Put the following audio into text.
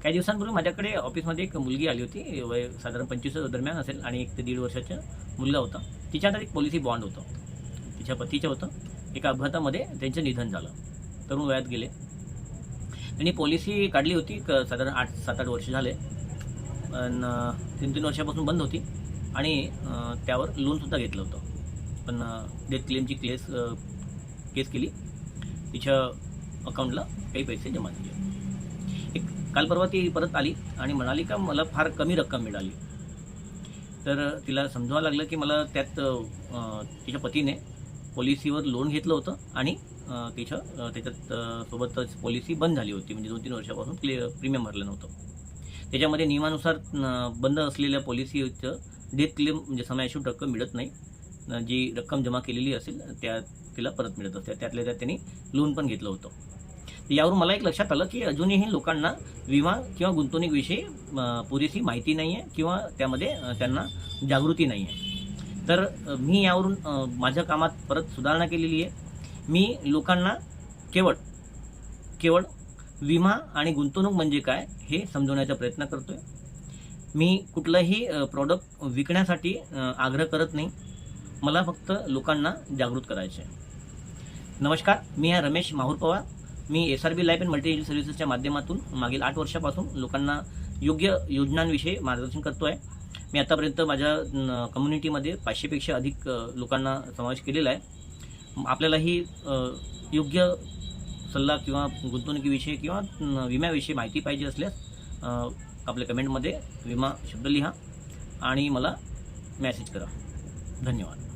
काही दिवसांपूर्वी माझ्याकडे ऑफिसमध्ये एक मुलगी आली होती, वय साधारण 25 दरम्यान असेल आणि 1 ते 1.5 वर्षाचा मुलगा होता. तिच्या हातात एक पॉलिसी बॉन्ड होतं. तिच्या पतीचं होतं. एका अपघातामध्ये त्यांचं निधन झालं. तरुण वयात गेले. त्यांनी पॉलिसी काढली होती, साधारण 7-8 वर्ष झाले. पण 3-3 वर्षापासून बंद होती आणि त्यावर लोनसुद्धा घेतलं होतं. पण डेथ क्लेमची केस केली. तिच्या अकाउंटला काही पैसे जमा झाले. काल परवा ती परत आली आणि म्हणाली का मला फार कमी रक्कम मिळाली. तर तिला समजावं लागलं की मला तिच्या पतीने पॉलिसीवर लोन घेतलं होतं आणि त्याच्यात सोबतच पॉलिसी बंद झाली होती. म्हणजे 2-3 वर्षापासून प्रीमियम भरलं नव्हतं. त्याच्यामध्ये नियमानुसार बंद असलेल्या पॉलिसीचं डेथ क्लेम म्हणजे समयशूट रक्कम मिळत नाही. जी रक्कम जमा केलेली असेल त्या तिला परत मिळत असते. त्यातल्या त्यात त्यांनी लोन पण घेतलं होतं. यावरून मला एक लक्षात आलं की अजूनही लोकांना विमा किंवा गुंतवणुकीविषयी पुरेशी माहिती नाही आहे किंवा त्यामध्ये त्यांना जागृती नाही आहे. तर मी यावरून माझ्या कामात परत सुधारणा केलेली आहे. मी लोकांना केवळ विमा आणि गुंतवणूक म्हणजे काय हे समजवण्याचा प्रयत्न करतोय. मी कुठलंही प्रॉडक्ट विकण्यासाठी आग्रह करत नाही. मला फक्त लोकांना जागृत करायचे आहे. नमस्कार, मी आहे रमेश माहुर पवार. मी SRB life and multi agency सर्व्हिसेसच्या माध्यमातून मागील 8 वर्षापासून लोकांना योग्य योजनांविषयी मार्गदर्शन करतो आहे. मी आतापर्यंत माझ्या कम्युनिटीमध्ये 500पेक्षा अधिक लोकांना समावेश केलेला आहे. आपल्यालाही योग्य सल्ला किंवा गुंतवणुकीविषयी किंवा विम्याविषयी माहिती पाहिजे असल्यास आपल्या कमेंटमध्ये विमा शब्द लिहा आणि मला मेसेज करा. धन्यवाद.